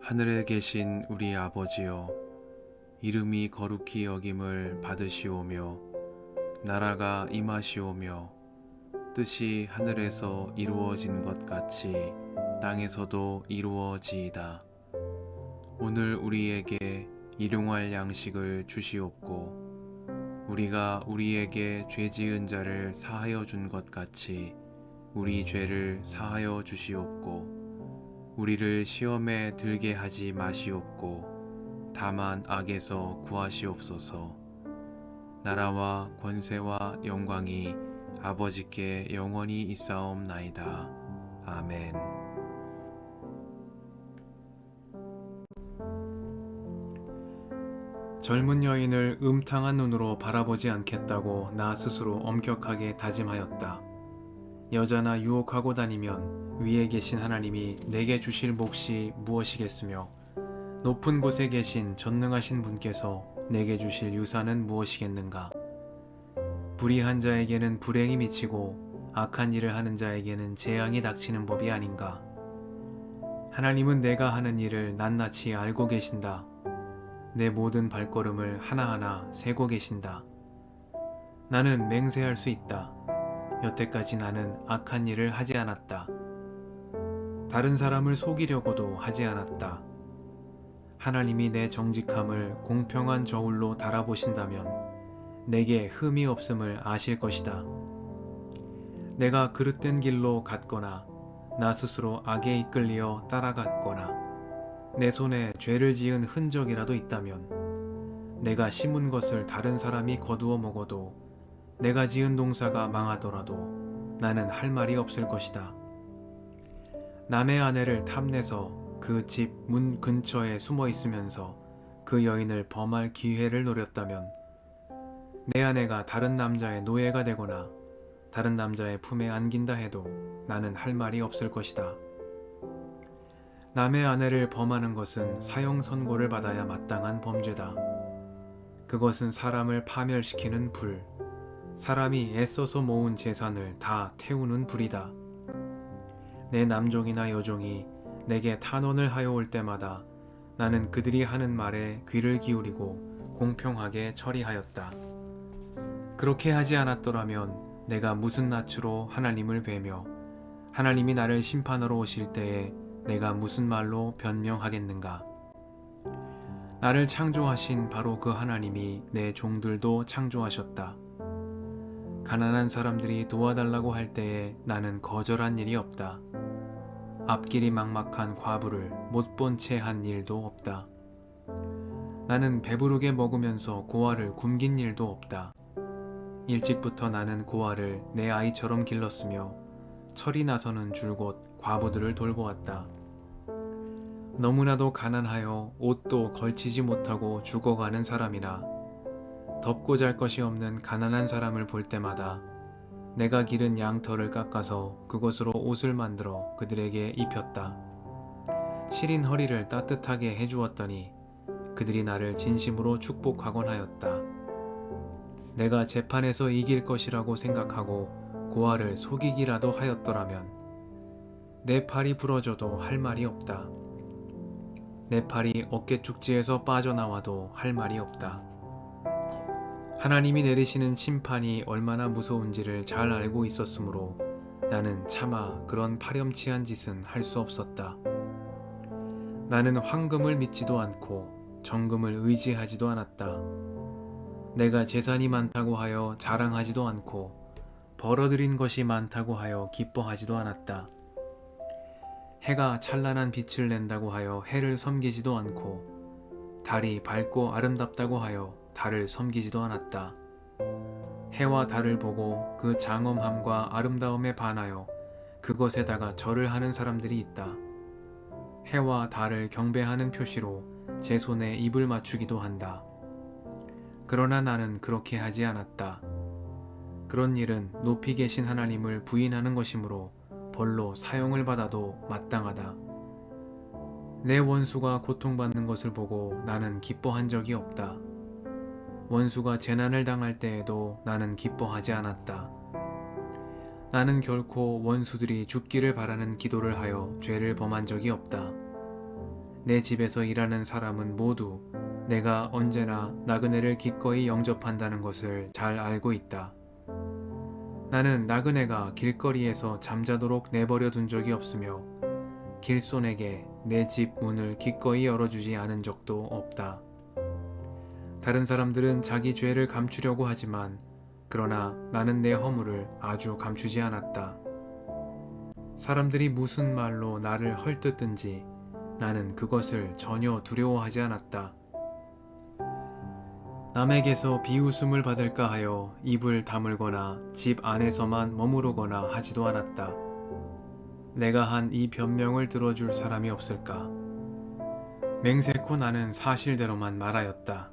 하늘에 계신 우리 아버지여, 이름이 거룩히 여김을 받으시오며 나라가 임하시오며 뜻이 하늘에서 이루어진 것 같이 땅에서도 이루어지이다. 오늘 우리에게 일용할 양식을 주시옵고 우리가 우리에게 죄 지은 자를 사하여 준 것 같이 우리 죄를 사하여 주시옵고 우리를 시험에 들게 하지 마시옵고 다만 악에서 구하시옵소서. 나라와 권세와 영광이 아버지께 영원히 있사옵나이다. 아멘. 젊은 여인을 음탕한 눈으로 바라보지 않겠다고 나 스스로 엄격하게 다짐하였다. 여자나 유혹하고 다니면 위에 계신 하나님이 내게 주실 몫이 무엇이겠으며 높은 곳에 계신 전능하신 분께서 내게 주실 유산은 무엇이겠는가. 불의한 자에게는 불행이 미치고 악한 일을 하는 자에게는 재앙이 닥치는 법이 아닌가. 하나님은 내가 하는 일을 낱낱이 알고 계신다. 내 모든 발걸음을 하나하나 세고 계신다. 나는 맹세할 수 있다. 여태까지 나는 악한 일을 하지 않았다. 다른 사람을 속이려고도 하지 않았다. 하나님이 내 정직함을 공평한 저울로 달아보신다면 내게 흠이 없음을 아실 것이다. 내가 그릇된 길로 갔거나 나 스스로 악에 이끌려 따라갔거나 내 손에 죄를 지은 흔적이라도 있다면 내가 심은 것을 다른 사람이 거두어 먹어도 내가 지은 농사가 망하더라도 나는 할 말이 없을 것이다. 남의 아내를 탐내서 그 집 문 근처에 숨어 있으면서 그 여인을 범할 기회를 노렸다면 내 아내가 다른 남자의 노예가 되거나 다른 남자의 품에 안긴다 해도 나는 할 말이 없을 것이다. 남의 아내를 범하는 것은 사형 선고를 받아야 마땅한 범죄다. 그것은 사람을 파멸시키는 불, 사람이 애써서 모은 재산을 다 태우는 불이다. 내 남종이나 여종이 내게 탄원을 하여 올 때마다 나는 그들이 하는 말에 귀를 기울이고 공평하게 처리하였다. 그렇게 하지 않았더라면 내가 무슨 낯으로 하나님을 뵈며 하나님이 나를 심판하러 오실 때에 내가 무슨 말로 변명하겠는가. 나를 창조하신 바로 그 하나님이 내 종들도 창조하셨다. 가난한 사람들이 도와달라고 할 때에 나는 거절한 일이 없다. 앞길이 막막한 과부를 못 본 채 한 일도 없다. 나는 배부르게 먹으면서 고아를 굶긴 일도 없다. 일찍부터 나는 고아를 내 아이처럼 길렀으며 철이 나서는 줄곧 과부들을 돌보았다. 너무나도 가난하여 옷도 걸치지 못하고 죽어가는 사람이나 덮고 잘 것이 없는 가난한 사람을 볼 때마다 내가 기른 양털을 깎아서 그것으로 옷을 만들어 그들에게 입혔다. 시린 허리를 따뜻하게 해주었더니 그들이 나를 진심으로 축복하곤 하였다. 내가 재판에서 이길 것이라고 생각하고 고아를 속이기라도 하였더라면 내 팔이 부러져도 할 말이 없다. 내 팔이 어깨축지에서 빠져나와도 할 말이 없다. 하나님이 내리시는 심판이 얼마나 무서운지를 잘 알고 있었으므로 나는 차마 그런 파렴치한 짓은 할 수 없었다. 나는 황금을 믿지도 않고 정금을 의지하지도 않았다. 내가 재산이 많다고 하여 자랑하지도 않고 벌어들인 것이 많다고 하여 기뻐하지도 않았다. 해가 찬란한 빛을 낸다고 하여 해를 섬기지도 않고 달이 밝고 아름답다고 하여 달을 섬기지도 않았다. 해와 달을 보고 그 장엄함과 아름다움에 반하여 그것에다가 절을 하는 사람들이 있다. 해와 달을 경배하는 표시로 제 손에 입을 맞추기도 한다. 그러나 나는 그렇게 하지 않았다. 그런 일은 높이 계신 하나님을 부인하는 것이므로 벌로 사형을 받아도 마땅하다. 내 원수가 고통받는 것을 보고 나는 기뻐한 적이 없다. 원수가 재난을 당할 때에도 나는 기뻐하지 않았다. 나는 결코 원수들이 죽기를 바라는 기도를 하여 죄를 범한 적이 없다. 내 집에서 일하는 사람은 모두 내가 언제나 나그네를 기꺼이 영접한다는 것을 잘 알고 있다. 나는 나그네가 길거리에서 잠자도록 내버려 둔 적이 없으며 길손에게 내 집 문을 기꺼이 열어주지 않은 적도 없다. 다른 사람들은 자기 죄를 감추려고 하지만 그러나 나는 내 허물을 아주 감추지 않았다. 사람들이 무슨 말로 나를 헐뜯든지 나는 그것을 전혀 두려워하지 않았다. 남에게서 비웃음을 받을까 하여 입을 다물거나 집 안에서만 머무르거나 하지도 않았다. 내가 한 이 변명을 들어줄 사람이 없을까? 맹세코 나는 사실대로만 말하였다.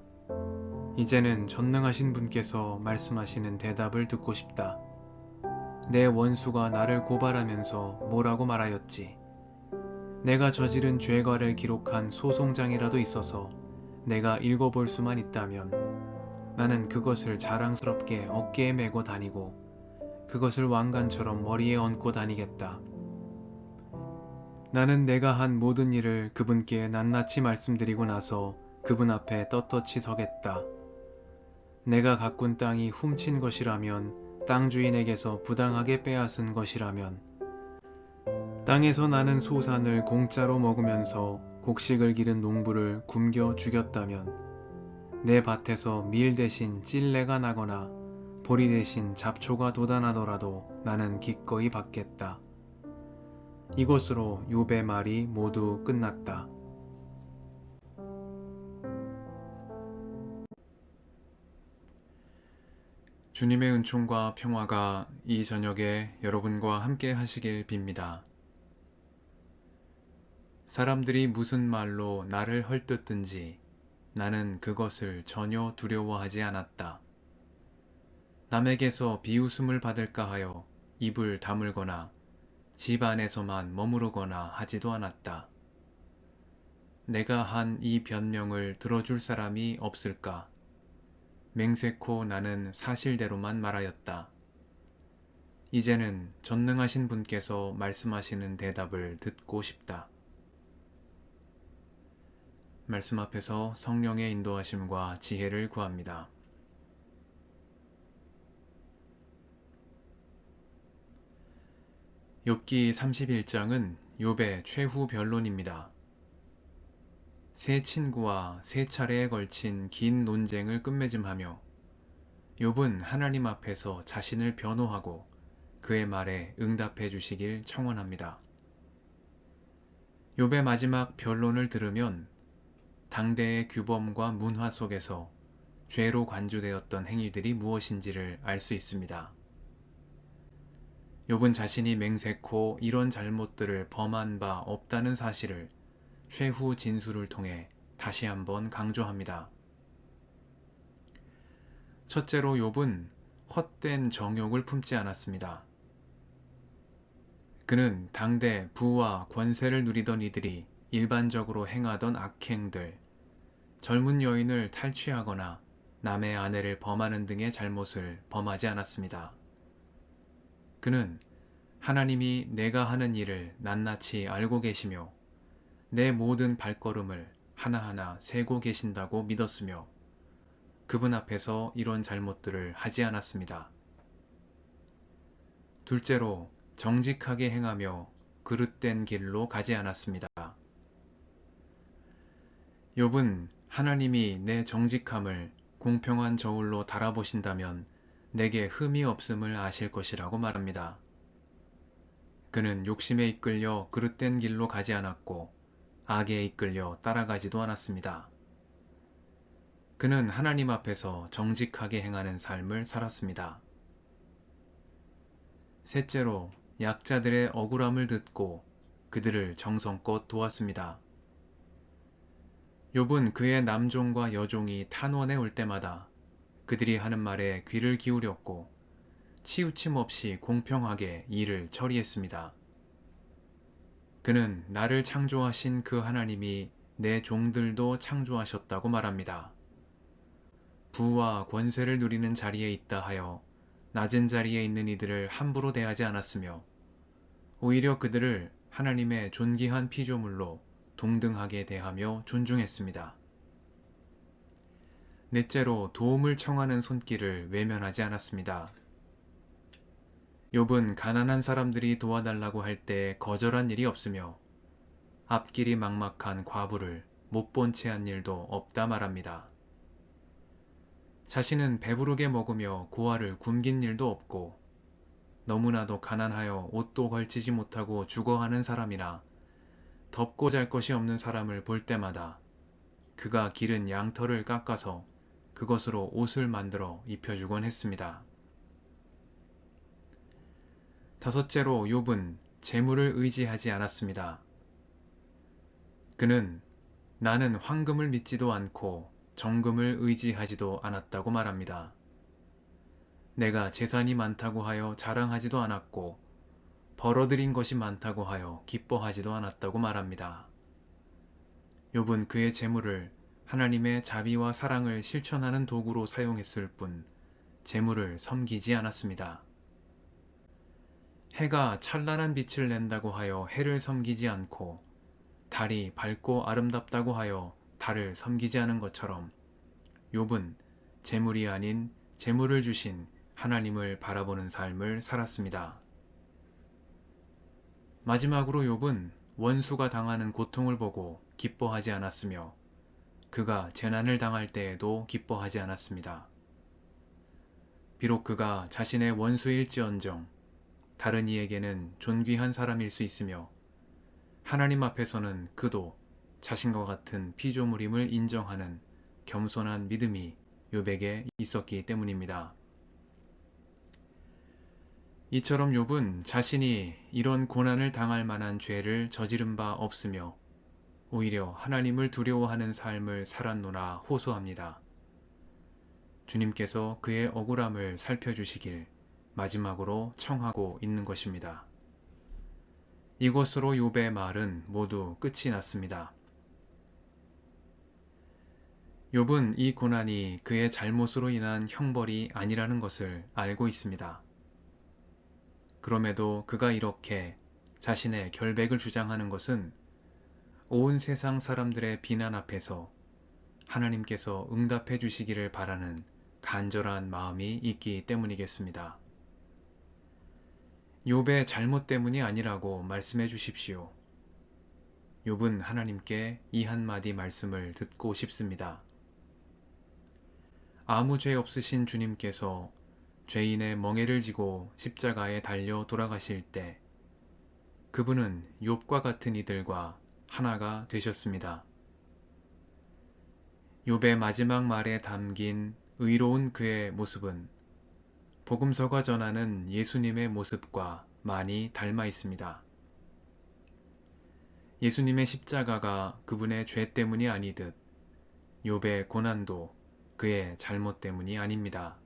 이제는 전능하신 분께서 말씀하시는 대답을 듣고 싶다. 내 원수가 나를 고발하면서 뭐라고 말하였지? 내가 저지른 죄과를 기록한 소송장이라도 있어서 내가 읽어볼 수만 있다면 나는 그것을 자랑스럽게 어깨에 메고 다니고 그것을 왕관처럼 머리에 얹고 다니겠다. 나는 내가 한 모든 일을 그분께 낱낱이 말씀드리고 나서 그분 앞에 떳떳이 서겠다. 내가 가꾼 땅이 훔친 것이라면, 땅 주인에게서 부당하게 빼앗은 것이라면, 땅에서 나는 소산을 공짜로 먹으면서 곡식을 기른 농부를 굶겨 죽였다면, 내 밭에서 밀 대신 찔레가 나거나 보리 대신 잡초가 돋아나더라도 나는 기꺼이 받겠다. 이것으로 욥의 말이 모두 끝났다. 주님의 은총과 평화가 이 저녁에 여러분과 함께 하시길 빕니다. 사람들이 무슨 말로 나를 헐뜯든지 나는 그것을 전혀 두려워하지 않았다. 남에게서 비웃음을 받을까 하여 입을 다물거나 집 안에서만 머무르거나 하지도 않았다. 내가 한 이 변명을 들어줄 사람이 없을까? 맹세코 나는 사실대로만 말하였다. 이제는 전능하신 분께서 말씀하시는 대답을 듣고 싶다. 말씀 앞에서 성령의 인도하심과 지혜를 구합니다. 욥기 31장은 욥의 최후 변론입니다. 세 친구와 세 차례에 걸친 긴 논쟁을 끝맺음하며 욥은 하나님 앞에서 자신을 변호하고 그의 말에 응답해 주시길 청원합니다. 욥의 마지막 변론을 들으면 당대의 규범과 문화 속에서 죄로 관주되었던 행위들이 무엇인지를 알 수 있습니다. 욥은 자신이 맹세코 이런 잘못들을 범한 바 없다는 사실을 최후 진술을 통해 다시 한번 강조합니다. 첫째로 욥은 헛된 정욕을 품지 않았습니다. 그는 당대 부와 권세를 누리던 이들이 일반적으로 행하던 악행들, 젊은 여인을 탈취하거나 남의 아내를 범하는 등의 잘못을 범하지 않았습니다. 그는 하나님이 내가 하는 일을 낱낱이 알고 계시며 내 모든 발걸음을 하나하나 세고 계신다고 믿었으며 그분 앞에서 이런 잘못들을 하지 않았습니다. 둘째로 정직하게 행하며 그릇된 길로 가지 않았습니다. 욥은 하나님이 내 정직함을 공평한 저울로 달아보신다면 내게 흠이 없음을 아실 것이라고 말합니다. 그는 욕심에 이끌려 그릇된 길로 가지 않았고 악에 이끌려 따라가지도 않았습니다. 그는 하나님 앞에서 정직하게 행하는 삶을 살았습니다. 셋째로 약자들의 억울함을 듣고 그들을 정성껏 도왔습니다. 욥은 그의 남종과 여종이 탄원해 올 때마다 그들이 하는 말에 귀를 기울였고 치우침 없이 공평하게 일을 처리했습니다. 그는 나를 창조하신 그 하나님이 내 종들도 창조하셨다고 말합니다. 부와 권세를 누리는 자리에 있다 하여 낮은 자리에 있는 이들을 함부로 대하지 않았으며 오히려 그들을 하나님의 존귀한 피조물로 동등하게 대하며 존중했습니다. 넷째로 도움을 청하는 손길을 외면하지 않았습니다. 욥은 가난한 사람들이 도와달라고 할 때 거절한 일이 없으며 앞길이 막막한 과부를 못 본 채 한 일도 없다 말합니다. 자신은 배부르게 먹으며 고아를 굶긴 일도 없고 너무나도 가난하여 옷도 걸치지 못하고 죽어가는 사람이나 덮고 잘 것이 없는 사람을 볼 때마다 그가 기른 양털을 깎아서 그것으로 옷을 만들어 입혀주곤 했습니다. 다섯째로 욥은 재물을 의지하지 않았습니다. 그는 나는 황금을 믿지도 않고 정금을 의지하지도 않았다고 말합니다. 내가 재산이 많다고 하여 자랑하지도 않았고 벌어들인 것이 많다고 하여 기뻐하지도 않았다고 말합니다. 욥은 그의 재물을 하나님의 자비와 사랑을 실천하는 도구로 사용했을 뿐 재물을 섬기지 않았습니다. 해가 찬란한 빛을 낸다고 하여 해를 섬기지 않고 달이 밝고 아름답다고 하여 달을 섬기지 않은 것처럼 욥은 재물이 아닌 재물을 주신 하나님을 바라보는 삶을 살았습니다. 마지막으로 욥은 원수가 당하는 고통을 보고 기뻐하지 않았으며 그가 재난을 당할 때에도 기뻐하지 않았습니다. 비록 그가 자신의 원수일지언정 다른 이에게는 존귀한 사람일 수 있으며 하나님 앞에서는 그도 자신과 같은 피조물임을 인정하는 겸손한 믿음이 욥에게 있었기 때문입니다. 이처럼 욥은 자신이 이런 고난을 당할 만한 죄를 저지른 바 없으며 오히려 하나님을 두려워하는 삶을 살았노라 호소합니다. 주님께서 그의 억울함을 살펴주시길 마지막으로 청하고 있는 것입니다. 이것으로 욥의 말은 모두 끝이 났습니다. 욥은 이 고난이 그의 잘못으로 인한 형벌이 아니라는 것을 알고 있습니다. 그럼에도 그가 이렇게 자신의 결백을 주장하는 것은 온 세상 사람들의 비난 앞에서 하나님께서 응답해 주시기를 바라는 간절한 마음이 있기 때문이겠습니다. 욥의 잘못 때문이 아니라고 말씀해 주십시오. 욥은 하나님께 이 한마디 말씀을 듣고 싶습니다. 아무 죄 없으신 주님께서 죄인의 멍에를 지고 십자가에 달려 돌아가실 때 그분은 욥과 같은 이들과 하나가 되셨습니다. 욥의 마지막 말에 담긴 의로운 그의 모습은 복음서가 전하는 예수님의 모습과 많이 닮아 있습니다. 예수님의 십자가가 그분의 죄 때문이 아니듯 욥의 고난도 그의 잘못 때문이 아닙니다.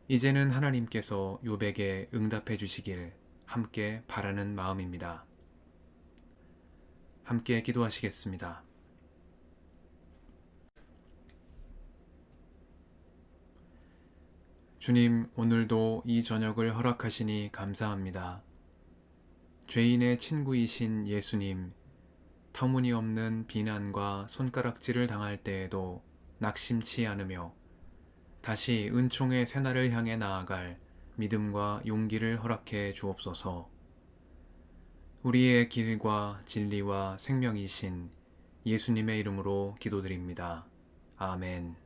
이제는 하나님께서 욥에게 응답해 주시길 함께 바라는 마음입니다. 함께 기도하시겠습니다. 주님, 오늘도 이 저녁을 허락하시니 감사합니다. 죄인의 친구이신 예수님, 터무니없는 비난과 손가락질을 당할 때에도 낙심치 않으며 다시 은총의 새날을 향해 나아갈 믿음과 용기를 허락해 주옵소서. 우리의 길과 진리와 생명이신 예수님의 이름으로 기도드립니다. 아멘.